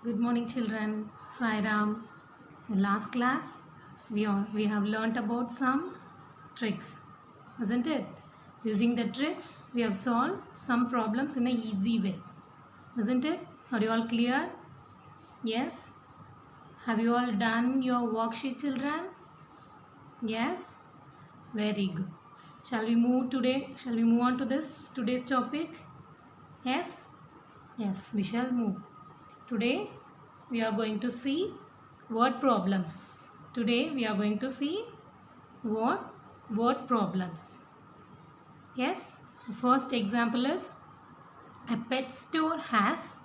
Good morning, children. Sai Ram. In last class, we have learnt about some tricks, isn't it? Using the tricks, we have solved some problems in a easy way, isn't it? Are you all clear? Yes. Have you all done your worksheet, children? Yes. Very good. Shall we move today? Shall we move on to this today's topic? Yes. Yes, we shall move. Today we are going to see word problems. Today we are going to see word problems. Yes, the first example is a pet store has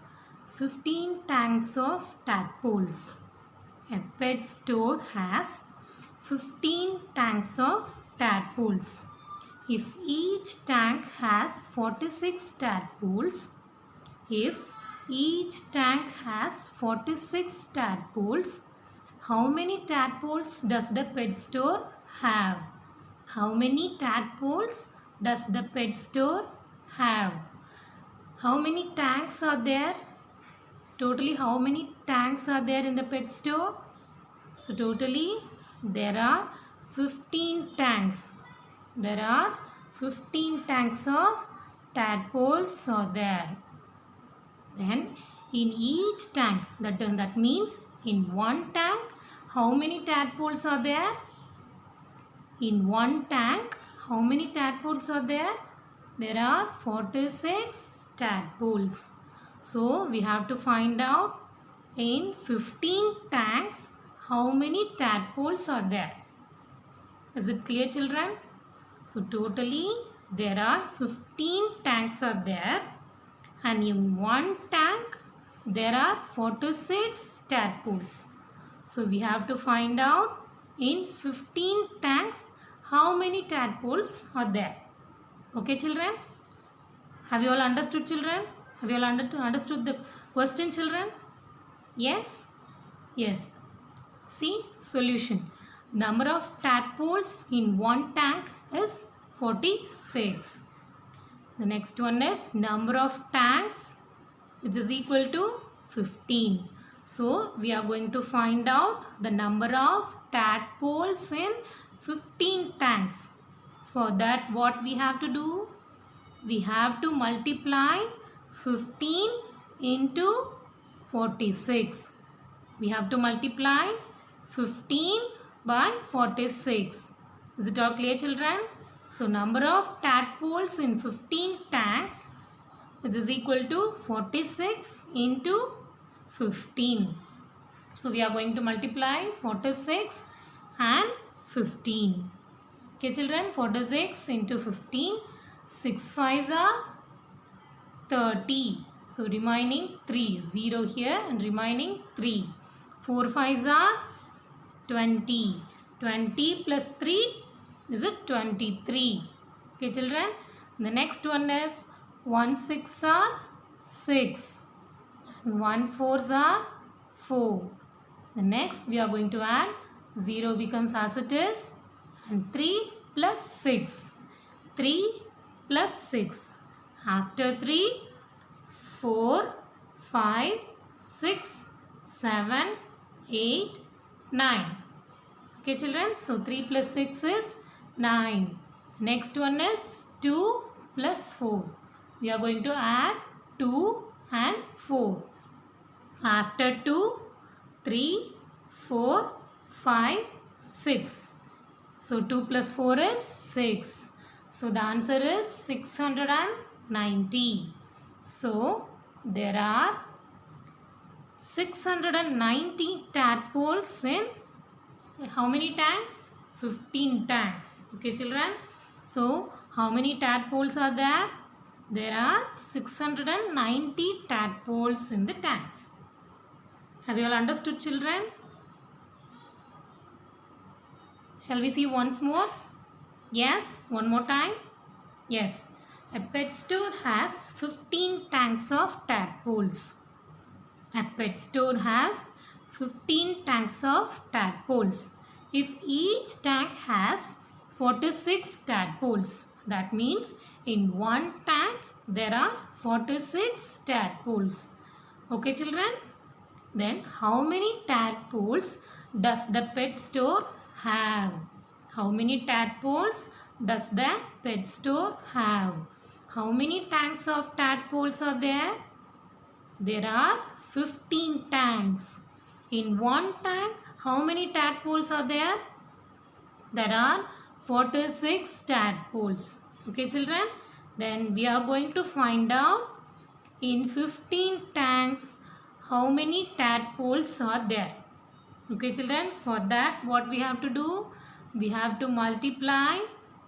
15 tanks of tadpoles. A pet store has 15 tanks of tadpoles. If each tank has 46 tadpoles, if each tank has 46 tadpoles, how many tadpoles does the pet store have? How many tadpoles does the pet store have? How many tanks are there? Totally how many tanks are there in the pet store? So totally there are 15 tanks. There are 15 tanks of tadpoles are there. Then in each tank, that means in one tank, how many tadpoles are there? In one tank, how many tadpoles are there? There are 46 tadpoles. So we have to find out in 15 tanks, how many tadpoles are there? Is it clear, children? So totally there are 15 tanks are there. And in one tank there are 46 tadpoles. So we have to find out in 15 tanks how many tadpoles are there. Okay, children? Have you all understood, children? Have you all understood the question, children? Yes? Yes. See, solution. Number of tadpoles in one tank is 46. The next one is number of tanks, which is equal to 15. So we are going to find out the number of tadpoles in 15 tanks. For that, what we have to do? We have to multiply 15 into 46. We have to multiply 15 by 46. Is it all clear, children? So number of tadpoles in 15 tanks, which is equal to 46 into 15. So we are going to multiply 46 and 15. Okay, children, 46 into 15. 6 5s are 30. So remaining 3. 0 here and remaining 3. 4 5s are 20. 20 plus 3 is it 23. Okay, children. The next one is 1 6 are 6. And 1 4s are 4. The next we are going to add 0 becomes as it is and 3 plus 6. 3 plus 6. After 3, 4, 5, 6, 7, 8, 9. Okay, children. So 3 plus 6 is 9. Next one is 2 plus 4. We are going to add 2 and 4. So after 2, 3, 4, 5, 6. So 2 plus 4 is 6. So the answer is 690. So there are 690 tadpoles in how many tanks? 15 tanks. Okay, children. So how many tadpoles are there? There are 690 tadpoles in the tanks. Have you all understood, children? Shall we see once more? Yes, one more time. Yes, a pet store has 15 tanks of tadpoles. A pet store has 15 tanks of tadpoles. If each tank has 46 tadpoles, that means in one tank there are 46 tadpoles. Okay, children? Then how many tadpoles does the pet store have? How many tadpoles does the pet store have? How many tanks of tadpoles are there? There are 15 tanks. In one tank, how many tadpoles are there? There are 46 tadpoles. Okay, children? Then we are going to find out in 15 tanks how many tadpoles are there. Okay, children? For that, what we have to do? We have to multiply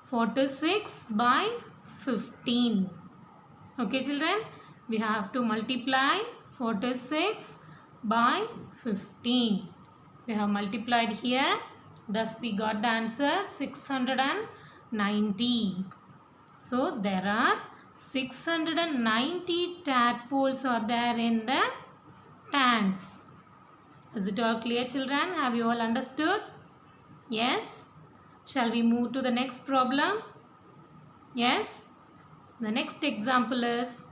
46 by 15. Okay, children? We have to multiply 46 by 15. We have multiplied here. Thus, we got the answer 690. So, there are 690 tadpoles are there in the tanks. Is it all clear, children? Have you all understood? Yes? Shall we move to the next problem? Yes? The next example is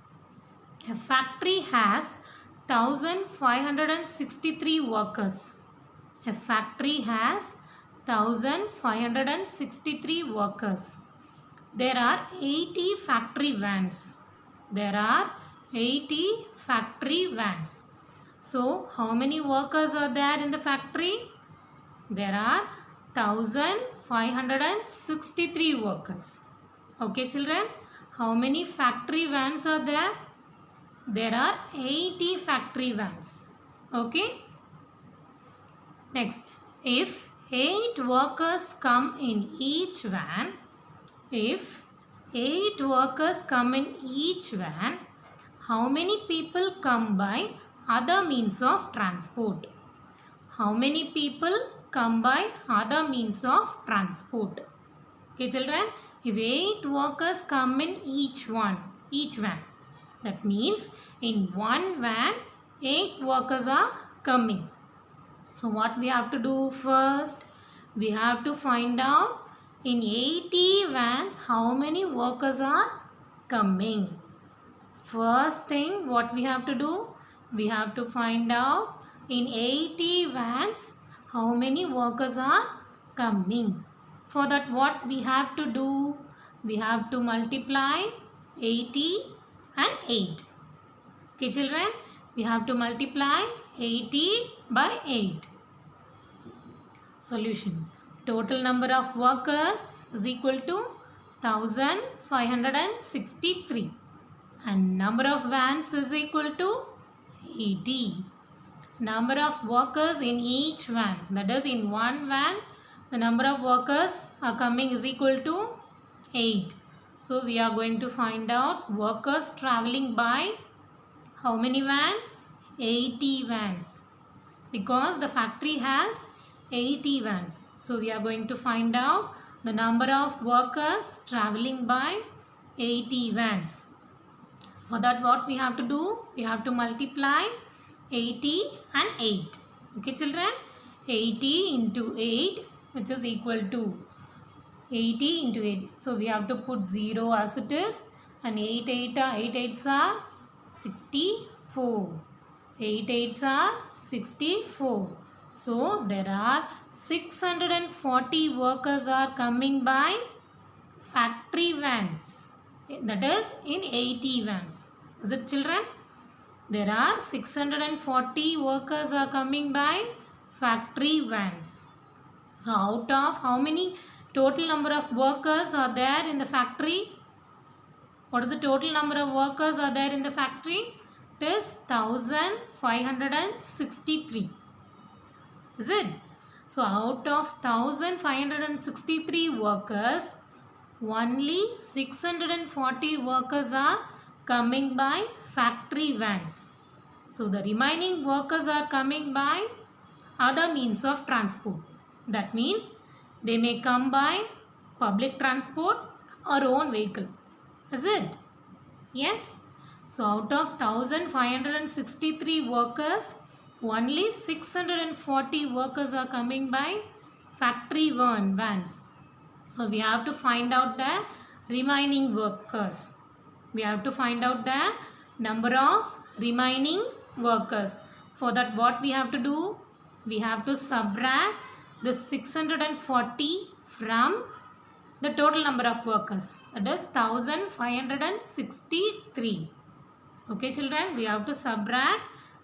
a factory has 1563 workers. A factory has 1563 workers. There are 80 factory vans. There are 80 factory vans. So, how many workers are there in the factory? There are 1563 workers. Okay, children? How many factory vans are there? There are 80 factory vans. Okay? Next, if 8 workers come in each van, how many people come by other means of transport? How many people come by other means of transport? Okay, children, if 8 workers come in each van, that means in one van 8 workers are coming. So what we have to do first? We have to find out in 80 vans how many workers are coming. First thing what we have to do? We have to find out in 80 vans how many workers are coming. For that what we have to do? We have to multiply 80 and 8. Okay, children? We have to multiply 80 by 8. Solution. Total number of workers is equal to 1563. And number of vans is equal to 80. Number of workers in each van. That is, in one van, the number of workers are coming is equal to 8. So, we are going to find out workers traveling by how many vans? 80 vans. Because the factory has 80 vans. So, we are going to find out the number of workers traveling by 80 vans. For that what we have to do? We have to multiply 80 and 8. Okay, children? 80 into 8, which is equal to 80 into 8. So, we have to put 0 as it is. And 8 8s are 64. 8 8s are 64. So, there are 640 workers are coming by factory vans. That is in 80 vans. Is it, children? There are 640 workers are coming by factory vans. So, out of how many total number of workers are there in the factory? What is the total number of workers are there in the factory? It is 1563. Is it? So, out of 1563 workers, only 640 workers are coming by factory vans. So, the remaining workers are coming by other means of transport. That means they may come by public transport or own vehicle. Is it? Yes. So, out of 1563 workers, only 640 workers are coming by factory vans. So, we have to find out the remaining workers. We have to find out the number of remaining workers. For that, what we have to do? We have to subtract the 640 from the total number of workers. That is 1563. Okay children, we have to subtract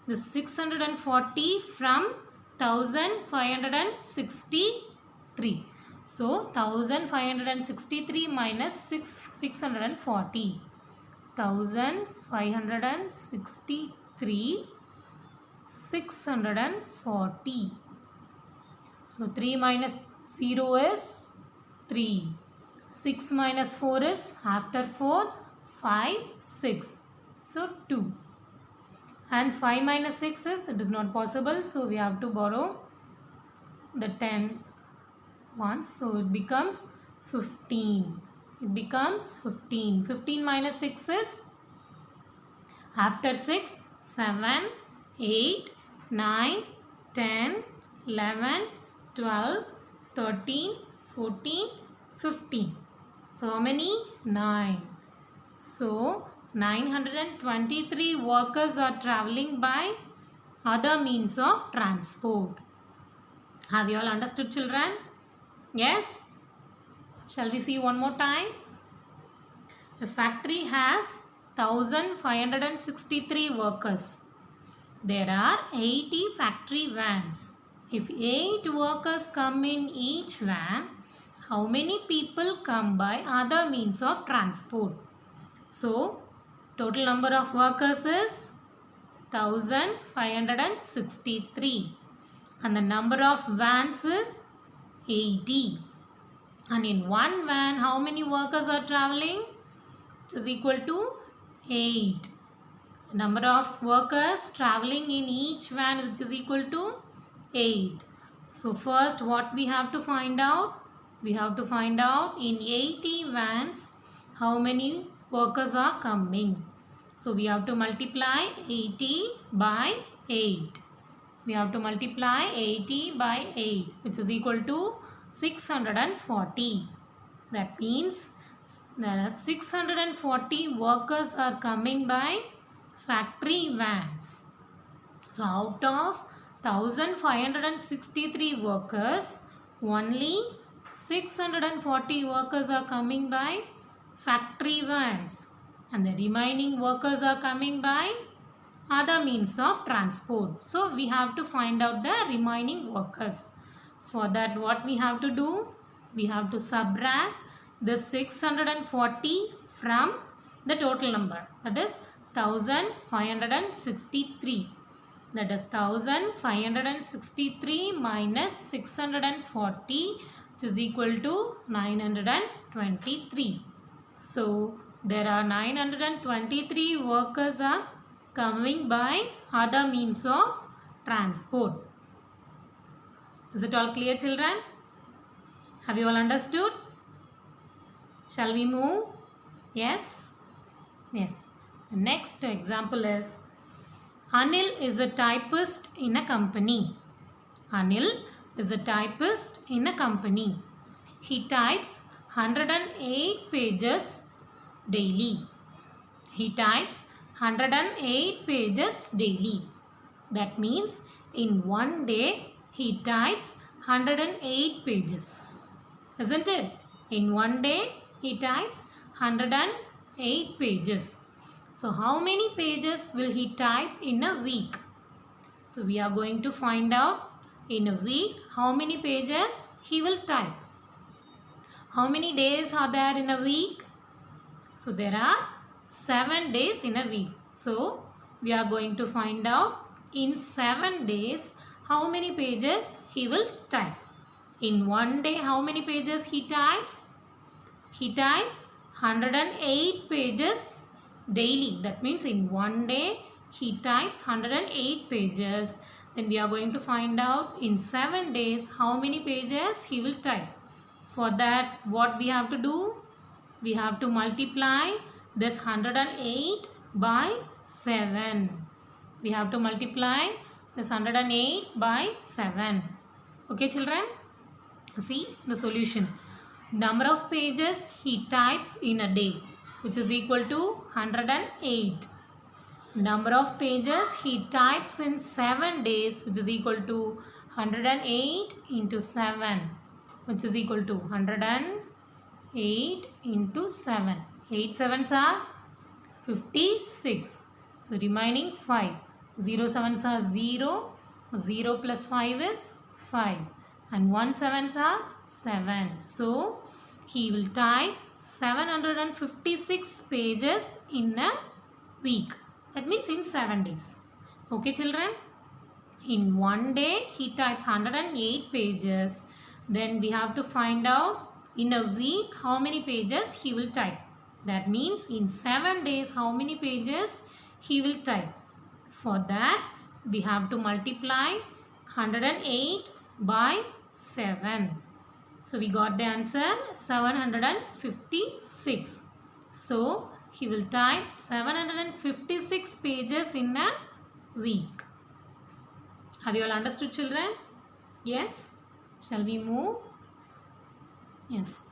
the 640 from 1563. So 1563 minus 640. 1563 640. So 3 minus 0 is 3. 6 minus 4 is after 4, 5, 6. So 2. And 5 minus 6 is, it is not possible. So we have to borrow the 10 once. So it becomes 15. It becomes 15. 15 minus 6 is after 6, 7, 8, 9, 10, 11, 12, 13, 14, 15. So how many? 9. So 923 workers are traveling by other means of transport. Have you all understood, children? Yes? Shall we see one more time? A factory has 1563 workers. There are 80 factory vans. If 8 workers come in each van, how many people come by other means of transport? So, total number of workers is 1563. And the number of vans is 80. And in one van, how many workers are traveling? It is equal to 8. The number of workers traveling in each van, which is equal to 8. So first, what we have to find out? We have to find out in 80 vans how many workers are coming. So we have to multiply 80 by 8. We have to multiply 80 by 8, which is equal to 640. That means there are 640 workers are coming by factory vans. So out of 1563 workers, only 640 workers are coming by factory vans, and the remaining workers are coming by other means of transport. So we have to find out the remaining workers. For that, what we have to do? We have to subtract the 640 from the total number, that is 1563. That is 1563 minus 640, which is equal to 923. So there are 923 workers are coming by other means of transport. Is it all clear, children? Have you all understood? Shall we move? Yes? Yes. The next example is, Anil is a typist in a company. Anil is a typist in a company. He types 108 pages daily. He types 108 pages daily. That means in one day he types 108 pages. Isn't it? In one day he types 108 pages. So how many pages will he type in a week? So we are going to find out in a week how many pages he will type. How many days are there in a week? So there are 7 days in a week. So we are going to find out in 7 days how many pages he will type. In one day, how many pages he types? He types 108 pages daily. That means in one day he types 108 pages. Then we are going to find out in 7 days how many pages he will type. For that, what we have to do? We have to multiply this 108 by 7. We have to multiply this 108 by 7. Okay, children? See the solution. Number of pages he types in a day, which is equal to 108. Number of pages he types in 7 days, which is equal to 108 into 7, which is equal to 108 into 7. 8 sevens are 56. So remaining 5. 0 sevens are 0. 0 plus 5 is 5. And 1 sevens are 7. So he will type 756 pages in a week. That means in 7 days. Okay, children? In one day, he types 108 pages. Then we have to find out in a week how many pages he will type. That means in 7 days, how many pages he will type. For that, we have to multiply 108 by 7. So we got the answer 756. So he will type 756 pages in a week. Have you all understood, children? Yes? Shall we move? Yes.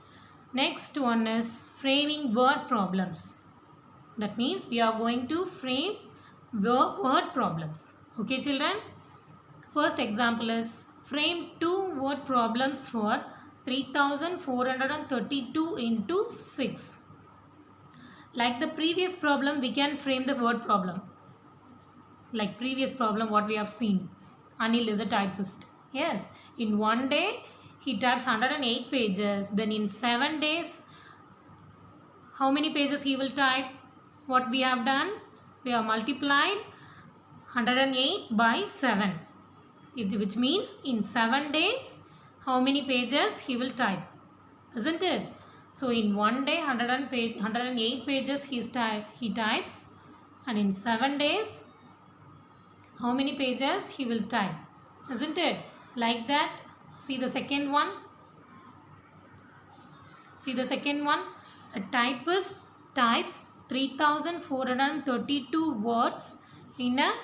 Next one is framing word problems. That means we are going to frame word problems. Okay, children? First example is frame 2 word problems for 3432 into 6. Like the previous problem, we can frame the word problem. Like previous problem what we have seen. Anil is a typist. Yes, in one day he types 108 pages. Then in 7 days, how many pages he will type? What we have done? We have multiplied 108 by 7. Which means in 7 days, how many pages he will type? Isn't it? So in one day 108 pages he types, and in 7 days how many pages he will type? Isn't it? Like that. See the second one. See the second one. A typist types 3432 words in a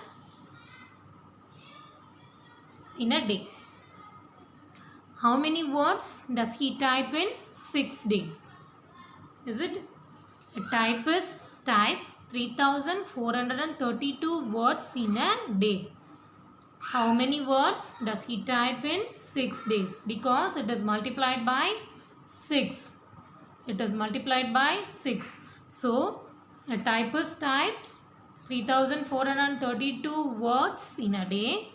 day. How many words does he type in 6 days? Is it? A typist types 3432 words in a day. How many words does he type in 6 days? Because it is multiplied by 6. It is multiplied by 6. So, a typist types 3432 words in a day.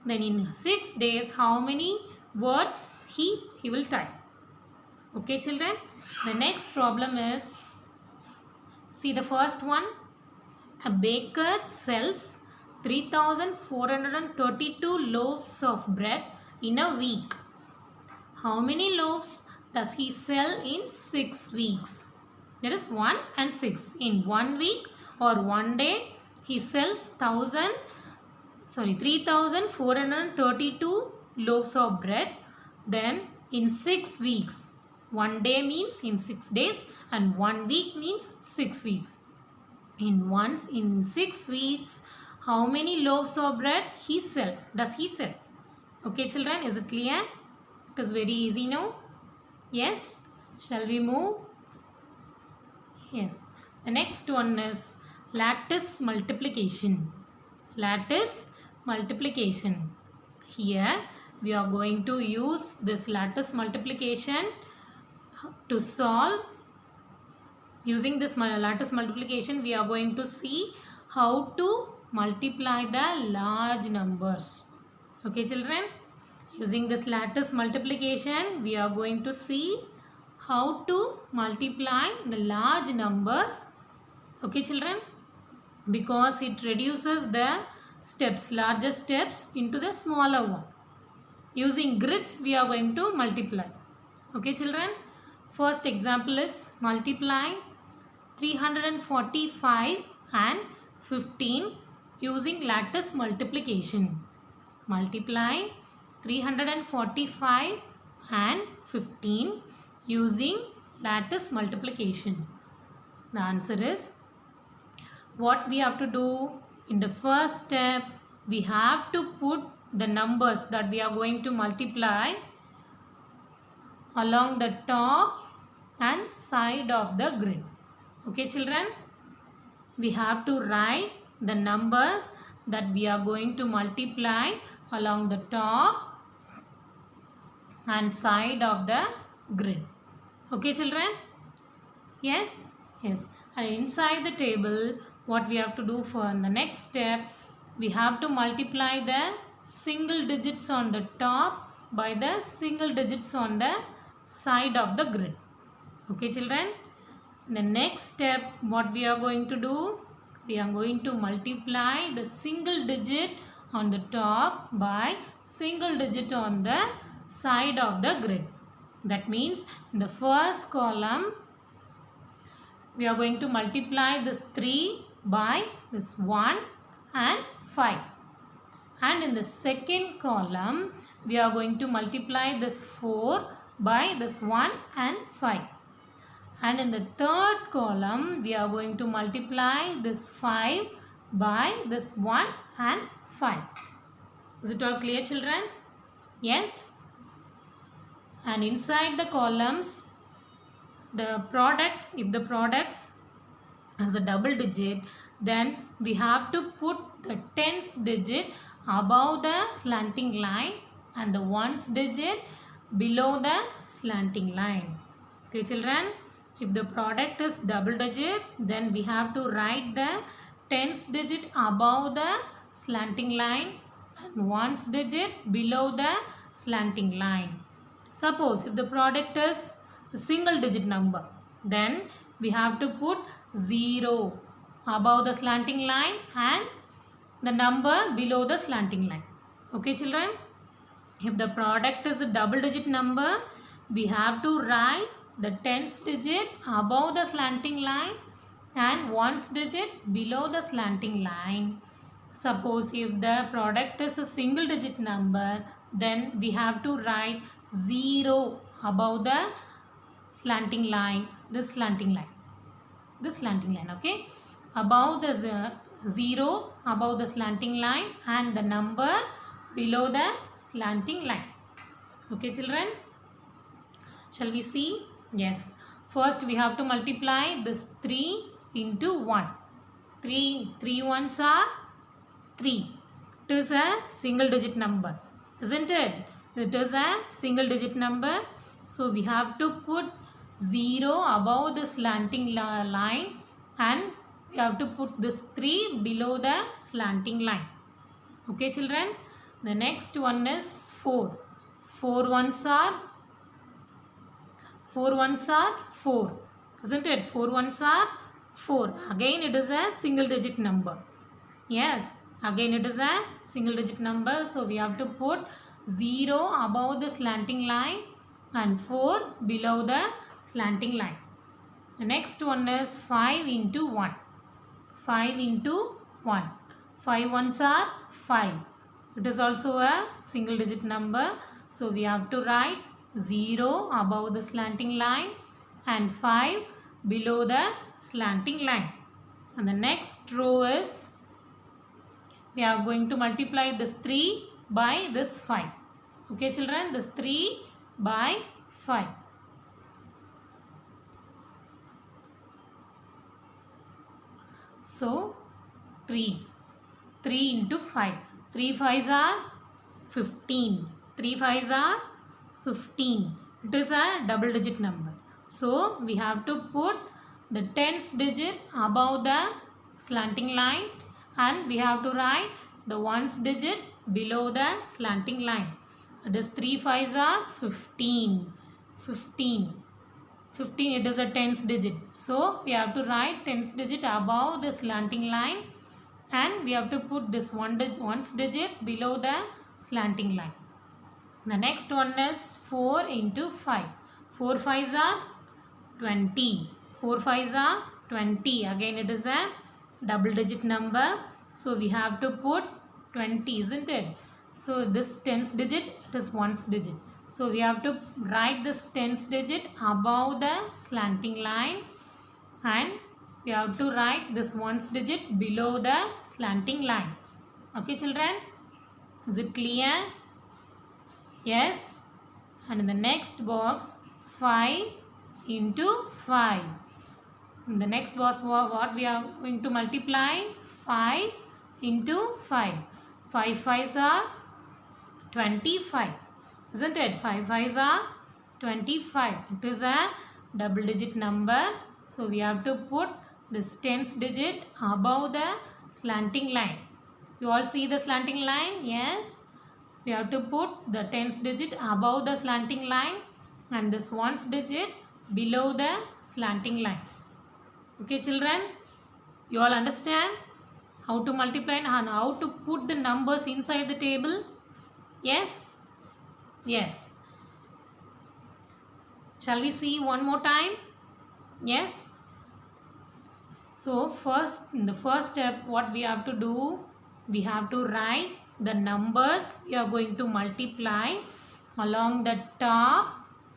Then in 6 days, how many words he will type? Okay, children? The next problem is, see the first one. A baker sells 3432 loaves of bread in a week. How many loaves does he sell in 6 weeks? That is 1 and 6. In 1 week or 1 day, he sells 3432 loaves of bread. Then in 6 weeks, 1 day means in 6 days and 1 week means 6 weeks. In 6 weeks, how many loaves of bread does he sell? Okay, children, is it clear? It is very easy now. Yes? Shall we move? Yes. The next one is lattice multiplication. Lattice multiplication. Here we are going to use this lattice multiplication to solve. Using this lattice multiplication, we are going to see how to multiply the large numbers. Okay, children? Using this lattice multiplication, we are going to see how to multiply the large numbers. Okay, children? Because it reduces the larger steps into the smaller one. Using grids, we are going to multiply. Okay, children? First example is multiply 345 and 15 using lattice multiplication. Multiply 345 and 15 using lattice multiplication. The answer is, what we have to do in the first step, we have to put the numbers that we are going to multiply along the top and side of the grid. Okay, children, we have to write the numbers that we are going to multiply along the top and side of the grid. Okay children? Yes? Yes. And inside the table, what we have to do for the next step, we have to multiply the single digits on the top by the single digits on the side of the grid. Okay children? In the next step, what we are going to do, we are going to multiply the single digit on the top by single digit on the side of the grid. That means in the first column, we are going to multiply this 3 by this 1 and 5. And in the second column, we are going to multiply this 4 by this 1 and 5. And in the third column, we are going to multiply this 5 by this 1 and 5. Is it all clear children? Yes? And inside the columns, the products, if the products has a double digit, then we have to put the tens digit above the slanting line and the ones digit below the slanting line. Okay children, if the product is double digit, then we have to write the tens digit above the slanting line and ones digit below the slanting line. Suppose if the product is a single digit number, then we have to put 0 above the slanting line and the number below the slanting line. Okay children? If the product is a double digit number, we have to write the tens digit above the slanting line and ones digit below the slanting line. Suppose if the product is a single digit number, then we have to write 0 above the slanting line, this slanting line, okay, above the 0 above the slanting line and the number below the slanting line. Okay children, shall we see? Yes, first we have to multiply this 3 into 1. 3 ones are 3. It is a single digit number, isn't it? It is a single digit number, so we have to put 0 above the slanting line and we have to put this 3 below the slanting line. Okay children, the next one is 4. 4 ones are 4, isn't it? 4 ones are 4. Again it is a single digit number. Yes, again it is a single digit number, so we have to put 0 above the slanting line and 4 below the slanting line. The next one is 5 into 1. 5 into 1. 5 ones are 5. It is also a single digit number, so we have to write 0 above the slanting line and 5 below the slanting line. And the next row is, we are going to multiply this 3 by this 5. Okay children, this 3 by 5. So 3 into 5. 3 5s are 15. 3 5s are 15. It is a double digit number. So we have to put the tens digit above the slanting line and we have to write the ones digit below the slanting line. It is 3 5s are 15. 15. 15, it is a tens digit. So we have to write tens digit above the slanting line and we have to put this ones digit below the slanting line. The next one is 4 into 5. 4 5s are 20. 4 5s are 20. Again it is a double digit number. So we have to put 20, isn't it? So this tens digit, it is ones digit. So we have to write this tens digit above the slanting line and we have to write this ones digit below the slanting line. Okay children? Is it clear? Yes. And in the next box, 5 into 5. In the next box, what we are going to multiply? 5 into 5. 5 5s are 25. Isn't it? 5 5s are 25. It is a double digit number. So we have to put this tens digit above the slanting line. You all see the slanting line? Yes. We have to put the tens digit above the slanting line and this ones digit below the slanting line. Okay children? You all understand how to multiply and how to put the numbers inside the table? Yes? Yes. Shall we see one more time? Yes? So first, in the first step, what we have to do, we have to write the numbers we are going to multiply along the top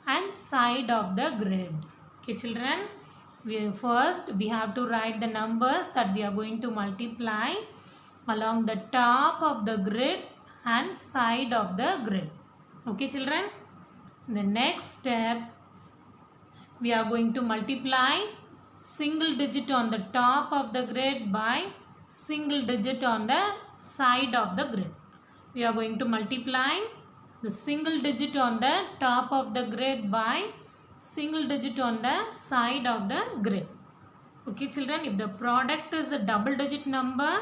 and side of the grid. Okay children, first we have to write the numbers that we are going to multiply along the top of the grid and side of the grid. Okay children, the next step, we are going to multiply single digit on the top of the grid by single digit on the side of the grid. We are going to multiply the single digit on the top of the grid by single digit on the side of the grid. Okay children, if the product is a double digit number,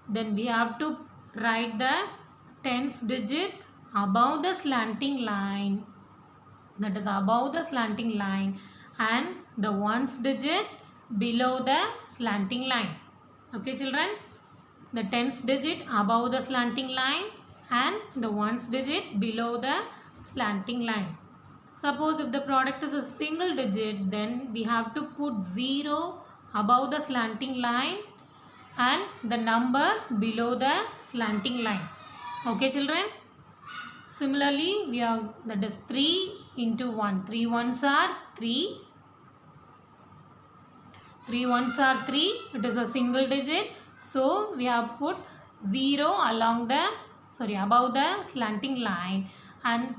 then we have to write the tens digit above the slanting line, that is above the slanting line, and the ones digit below the slanting line. Okay children, the tens digit above the slanting line and the ones digit below the slanting line. Suppose if the product is a single digit, then we have to put 0 above the slanting line and the number below the slanting line. Okay children? Similarly, we have, that is 3 into 1. 3 ones are 3. 3 ones are 3. It is a single digit. So, we have put 0 along the, above the slanting line, and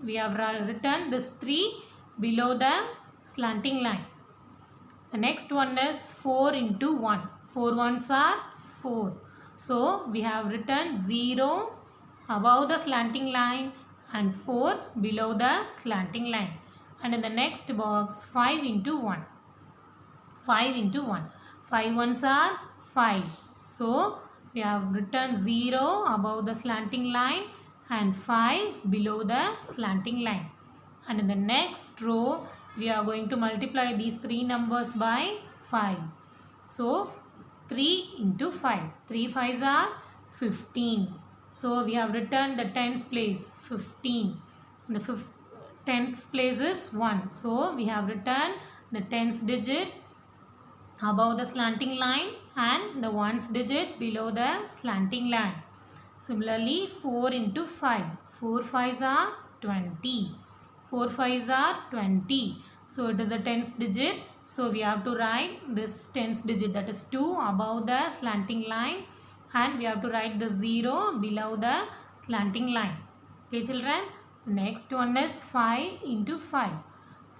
we have written this 3 below the slanting line. The next one is 4 into 1. 4 ones are 4. So, we have written 0 above the slanting line and 4 below the slanting line. And in the next box, 5 into 1. 5 into 1. 5 ones are 5. So, we have written 0 above the slanting line and 5 below the slanting line. And in the next row, we are going to multiply these three numbers by 5. So, 3 into 5. 3 5s are 15. So, we have written the tens place 15. The tens place is 1. So, we have written the tens digit above the slanting line and the ones digit below the slanting line. Similarly, 4 into 5. 4 5s are 20. 4 5s are 20. So, it is a tens digit. So, we have to write this tens digit, that is 2 above the slanting line, and we have to write the 0 below the slanting line. Okay children, next one is 5 into 5.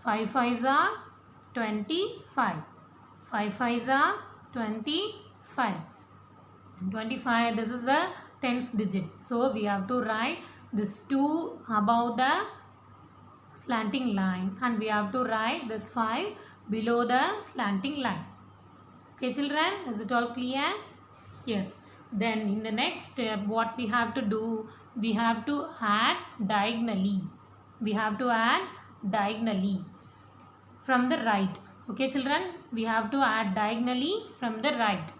5 5s are 25. 5 5s are 25. 25, this is the tens digit. So, we have to write this 2 above the slanting line and we have to write this 5 below the slanting line. Okay children, is it all clear? Yes. Then in the next step, what we have to do, we have to add diagonally. We have to add diagonally from the right. Okay children, we have to add diagonally from the right.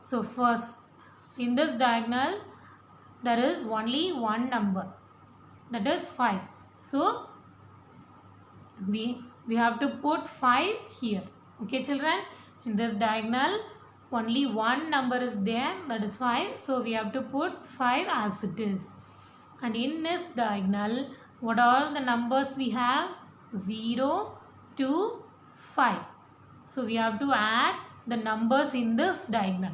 So first, in this diagonal, there is only one number, that is 5. So, we have to put 5 here. Okay children, in this diagonal, only one number is there, that is 5. So, we have to put 5 as it is. And in this diagonal, what are all the numbers we have? 0 to 5. So, we have to add the numbers in this diagonal.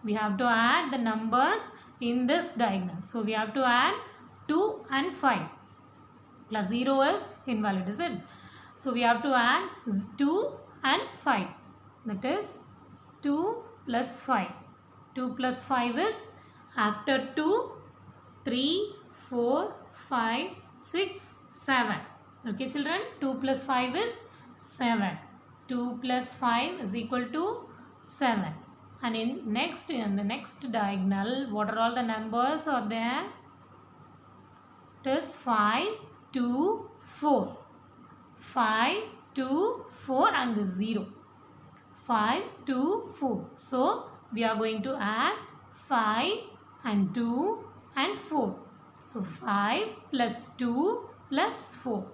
We have to add the numbers in this diagonal. So, we have to add 2 and 5. Plus 0 is invalid, is it? So, we have to add 2 and 5. That is 2 plus 5. 2 plus 5 is after 2, 3, 4, 5, 6, 7. Okay children, 2 plus 5 is 7. 2 plus 5 is equal to 7. And in the next diagonal, what are all the numbers are there? It is 5, 2, 4. 5, 2, 4 and 0. 5, 2, 4. So, we are going to add 5 and 2 and 4. So, 5 plus 2 plus 4.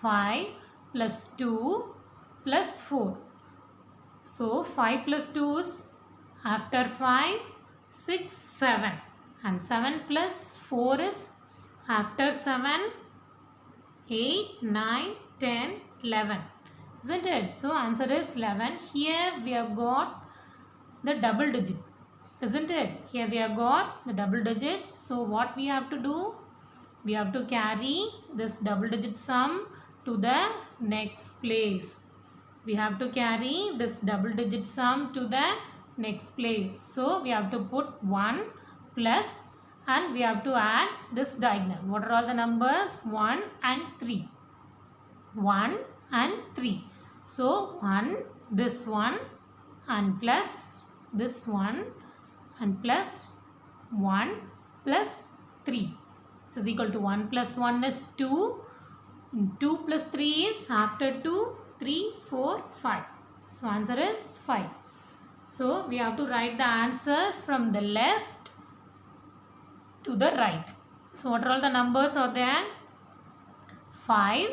5 plus 2 plus 4. So, 5 plus 2 is after 5, 6, 7. And 7 plus 4 is after 7, 8, 9, 10, 11. Isn't it? So, answer is 11. Here we have got the double digit. Isn't it? Here we have got the double digit. So, what we have to do? We have to carry this double digit sum to the next place. We have to carry this double digit sum to the next place. So, we have to put 1 plus and we have to add this diagonal. What are all the numbers? 1 and 3. 1 and 3. So, 1, this one and plus this one and plus 1 plus 3. So, is equal to 1 plus 1 is 2. 2 plus 3 is after 2, 3, 4, 5. So, answer is 5. So, we have to write the answer from the left to the right. So, what are all the numbers are there? 5,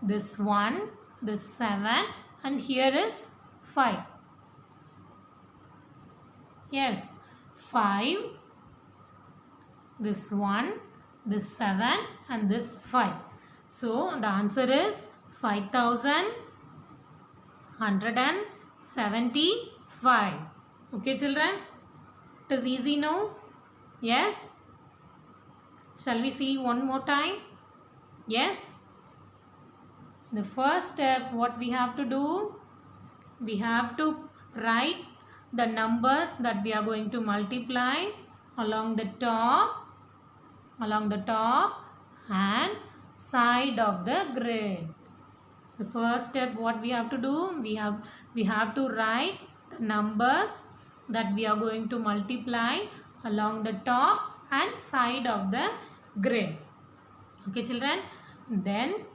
this 1, this 7 and here is 5. Yes, 5, this 1, this 7 and this 5. So, the answer is 5175. Okay children, it is easy now. Yes. Shall we see one more time? Yes. The first step, what we have to do? We have to write the numbers that we are going to multiply along the top and side of the grid. The first step, what we have to do? We have to write the numbers that we are going to multiply along the top and side of the grid. Okay children, then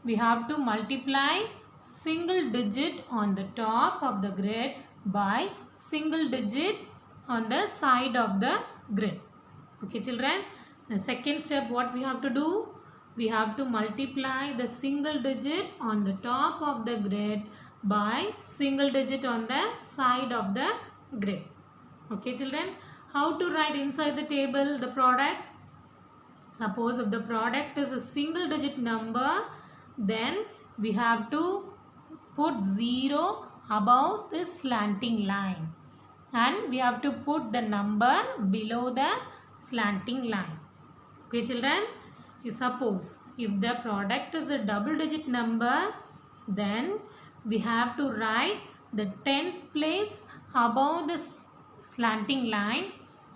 we have to multiply single digit on the top of the grid by single digit on the side of the grid. Okay children, the second step, what we have to do? We have to multiply the single digit on the top of the grid by single digit on the side of the grid. Okay children, how to write inside the table the products? Suppose if the product is a single digit number, then we have to put 0 above this slanting line and we have to put the number below the slanting line. Okay children, suppose if the product is a double digit number, then we have to write the tens place above the slanting line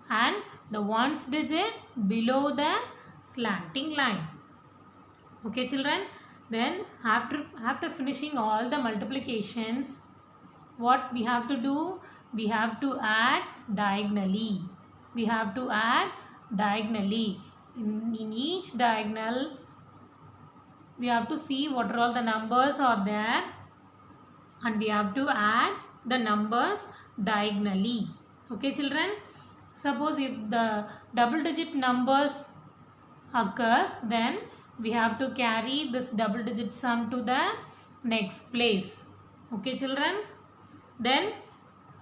and the ones digit below the slanting line. Okay children, then after finishing all the multiplications, what we have to do? We have to add diagonally. We have to add diagonally. In each diagonal, we have to see what are all the numbers are there and we have to add the numbers diagonally. Okay children, suppose if the double digit numbers occurs, then we have to carry this double digit sum to the next place. Okay children, then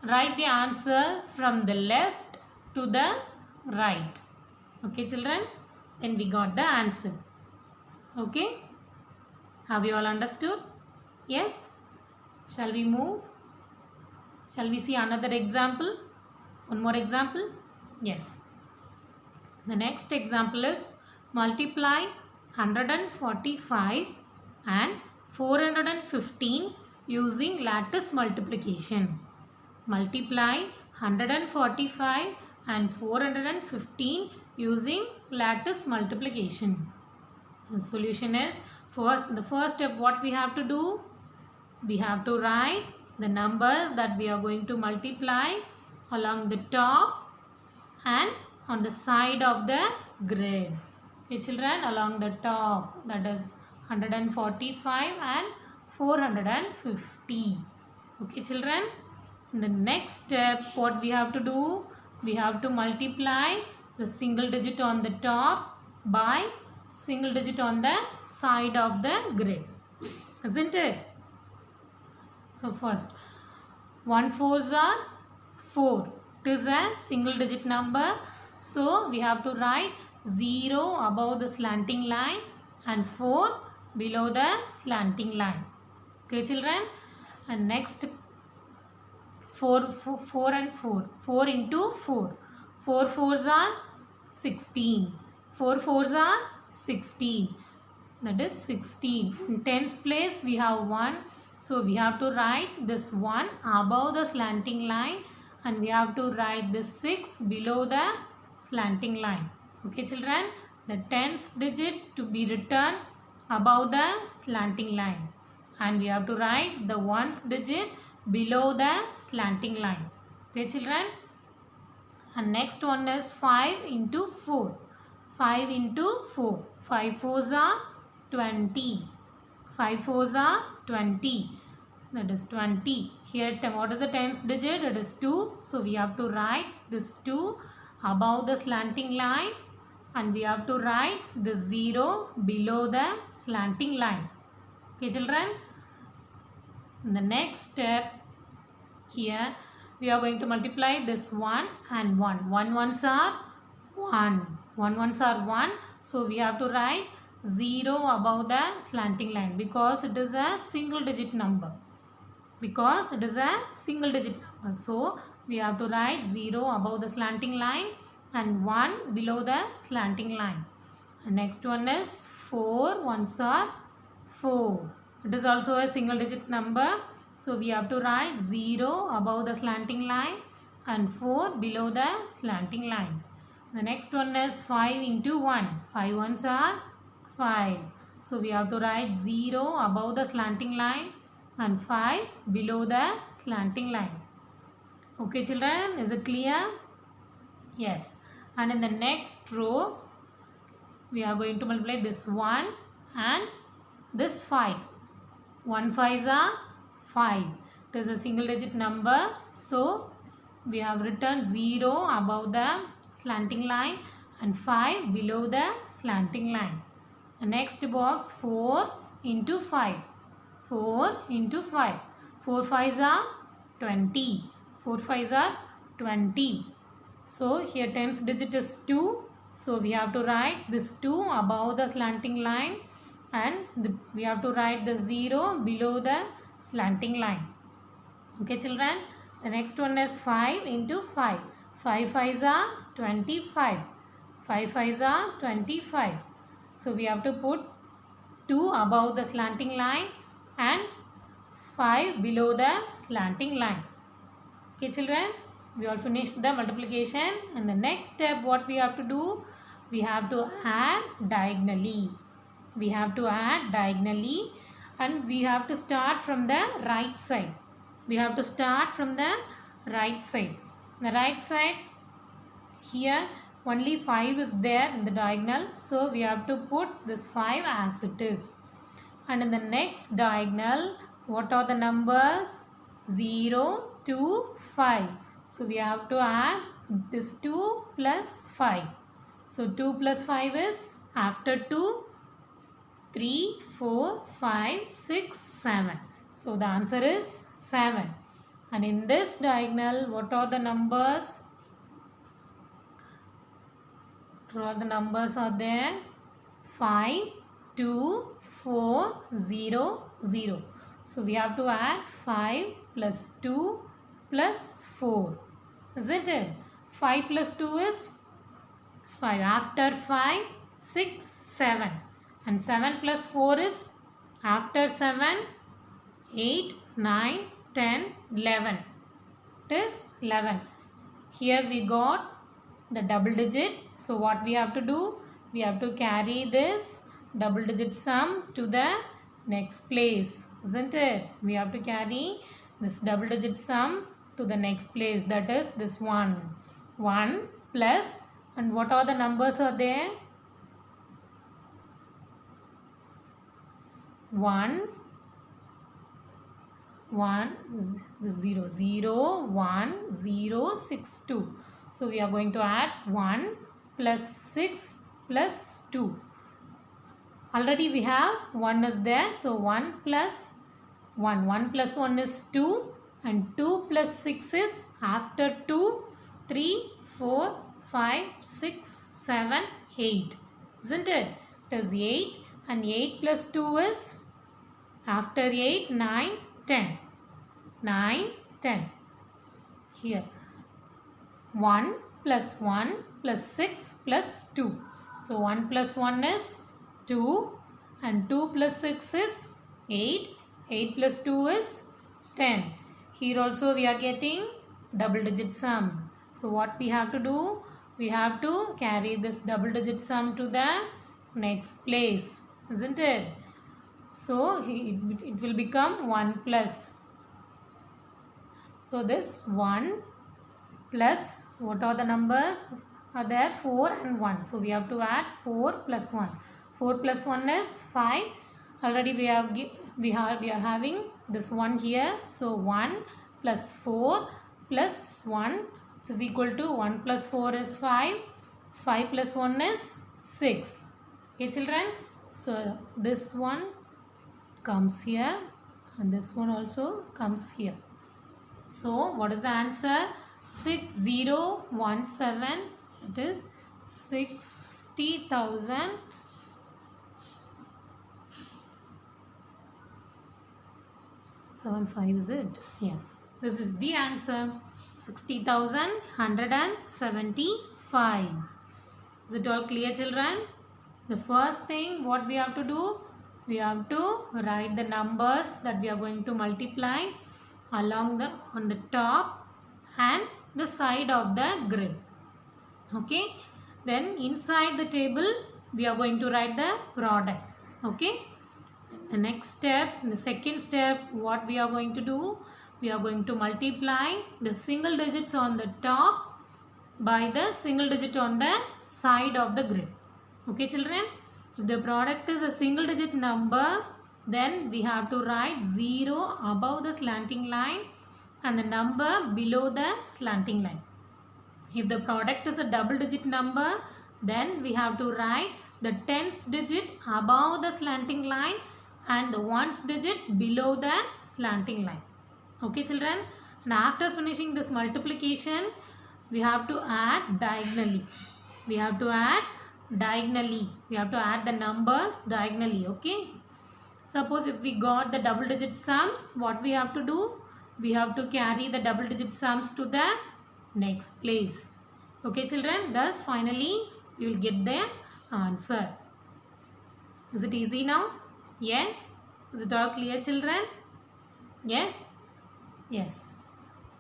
write the answer from the left to the right. Okay children, then we got the answer. Okay, have you all understood? Yes. Shall we move? Shall we see another example? One more example? Yes. The next example is multiply 145 and 415 using lattice multiplication. Multiply 145 and 415 using lattice multiplication. The solution is the first step what we have to do, we have to write the numbers that we are going to multiply along the top and on the side of the grid. Okay children, along the top, that is 145 and 450. Okay children, in the next step what we have to do, we have to multiply the single digit on the top by single digit on the side of the grid, isn't it? So first 1 4s are 4. It is a single digit number, so we have to write 0 above the slanting line and 4 below the slanting line. Okay children, and next 4 and 4. 4 into 4. 4 4s are 16. 4 4s are 16. That is 16. In tens place we have 1. So we have to write this 1 above the slanting line and we have to write this 6 below the slanting line. Okay children, the tens digit to be written above the slanting line and we have to write the ones digit below the slanting line. Okay children, and next one is 5 into 4. 5 into 4. 5 4s are 20. 5 4s are 20. That is 20. Here what is the tens digit? It is 2. So we have to write this 2 above the slanting line and we have to write the 0 below the slanting line. Okay children. In the next step, here we are going to multiply this 1 and 1. 1 ones are 1. 1 ones are 1. So we have to write 0 above the slanting line because it is a single digit number. Because it is a single digit number. So we have to write 0 above the slanting line and 1 below the slanting line. And next one is 4 ones are 4. It is also a single digit number. So we have to write 0 above the slanting line and 4 below the slanting line. The next one is 5 into 1. 5 ones are 5. So we have to write 0 above the slanting line and 5 below the slanting line. Okay children, is it clear? Yes. And in the next row, we are going to multiply this 1 and this 5. 1 5s are 5. It is a single digit number. So we have written 0 above the slanting line and 5 below the slanting line. The next box 4 into 5. 4 into 5. 4 5s are 20. 4 5s are 20. So here tens digit is 2. So we have to write this 2 above the slanting line and we have to write the 0 below the slanting line. Okay children, the next one is 5 into 5. 5 5s are 25. 5 5s are 25. So we have to put 2 above the slanting line and 5 below the slanting line. Okay children, we all finished the multiplication and the next step what we have to do, we have to add diagonally. We have to add diagonally and we have to start from the right side. We have to start from the right side. The right side, here only 5 is there in the diagonal. So we have to put this 5 as it is. And in the next diagonal, what are the numbers? 0, 2, 5. So we have to add this 2 plus 5. So 2 plus 5 is after 2, 3, 4, 5, 6, 7. So the answer is 7. And in this diagonal, what are the numbers? All the numbers are there. 5, 2, 4, 0, 0. So we have to add 5 plus 2 plus 4. Isn't it? 5 plus 2 is 5. After 5, 6, 7. And 7 plus 4 is after 7, 8, 9, 10, 11. It is 11. Here we got the double digit. So what we have to do? We have to carry this double digit sum to the next place, isn't it? We have to carry this double digit sum to the next place, that is this one. 1 plus, and what are the numbers are there? 1 0 0 1 0 6 2. So we are going to add 1 plus 6 plus 2. Already we have 1 is there, so 1 plus 1. 1 plus 1 is 2, and 2 plus 6 is after 2, 3, 4, 5, 6, 7, 8. Isn't it? It is 8, and 8 plus 2 is after 8, 9, 10. 9, 10. Here 1 plus 1 plus 6 plus 2. So 1 plus 1 is 2, and 2 plus 6 is 8. 8 plus 2 is 10. Here also we are getting double digit sum. So what we have to do? We have to carry this double digit sum to the next place, isn't it? So it will become 1 plus. So this 1 plus, what are the numbers are there? 4 and 1. So we have to add 4 plus 1. 4 plus 1 is 5. Already we are having this 1 here. So 1 plus 4 plus 1, which is equal to 1 plus 4 is 5. 5 plus 1 is 6. Okay children. So this one comes here, and this one also comes here. So what is the answer? 6017. It is 60,000. 75 is it? Yes. This is the answer. 60,175. Is it all clear, children? The first thing what we have to do? We have to write the numbers that we are going to multiply on the top and the side of the grid. Okay. Then inside the table we are going to write the products. Okay. The next step, the second step, what we are going to do? We are going to multiply the single digits on the top by the single digit on the side of the grid. Okay children? If the product is a single digit number, then we have to write 0 above the slanting line and the number below the slanting line. If the product is a double digit number, then we have to write the tens digit above the slanting line and the ones digit below the slanting line. Okay children? And after finishing this multiplication, we have to add diagonally. We have to add diagonally. We have to add the numbers diagonally. Okay. Suppose if we got the double digit sums, what we have to do? We have to carry the double digit sums to the next place. Okay children. Thus finally you will get the answer. Is it easy now? Yes. Is it all clear children? Yes. Yes.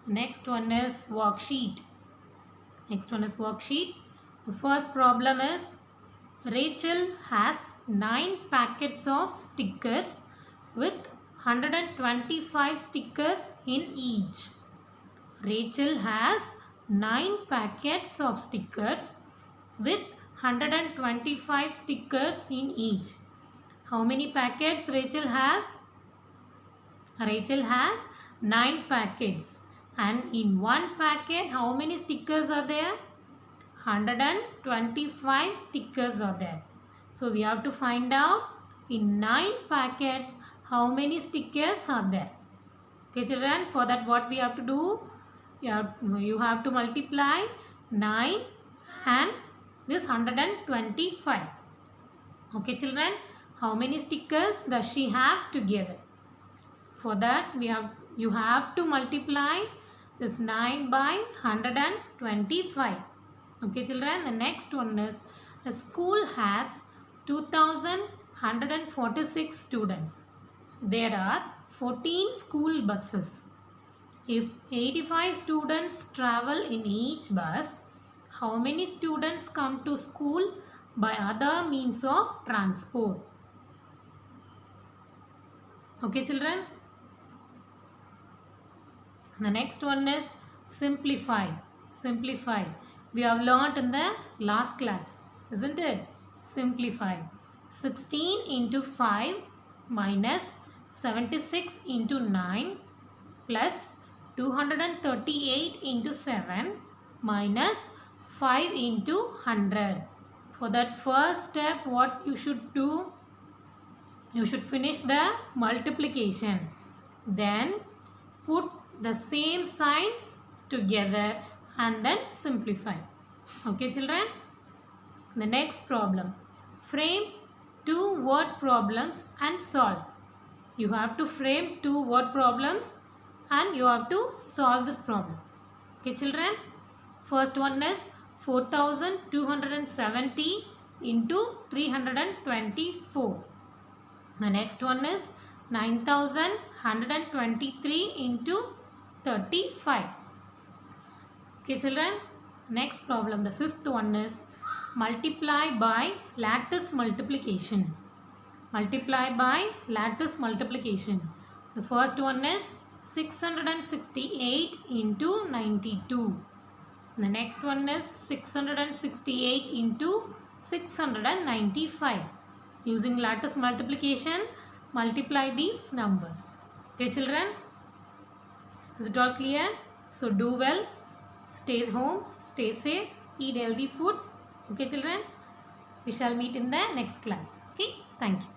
Next one is worksheet. Next one is worksheet. The first problem is Rachel has 9 packets of stickers with 125 stickers in each. Rachel has 9 packets of stickers with 125 stickers in each. How many packets Rachel has? Rachel has 9 packets. And in one packet, how many stickers are there? 125 stickers are there. So we have to find out in 9 packets how many stickers are there. Okay children, for that what we have to do? You have to multiply 9 and this 125. Okay children, how many stickers does she have together? For that you have to multiply this 9 by 125. Okay children, the next one is a school has 2,146 students. There are 14 school buses. If 85 students travel in each bus, how many students come to school by other means of transport? Okay, children. The next one is simplify. Simplify. We have learnt in the last class, isn't it? Simplify. 16 into 5 minus 76 into 9 plus 238 into 7 minus 5 into 100. For that first step, what you should do? You should finish the multiplication. Then put the same signs together and then simplify. Okay, children? The next problem. Frame 2 word problems and solve. You have to frame 2 word problems and you have to solve this problem. Okay, children? First one is 4270 into 324. The next one is 9123 into 35. Okay, children. Next problem, the fifth one is multiply by lattice multiplication. Multiply by lattice multiplication. The first one is 668 into 92. The next one is 668 into 695. Using lattice multiplication, multiply these numbers. Okay, children? Is it all clear? So do well. Stay home, stay safe, eat healthy foods. Okay, children? We shall meet in the next class. Okay, thank you.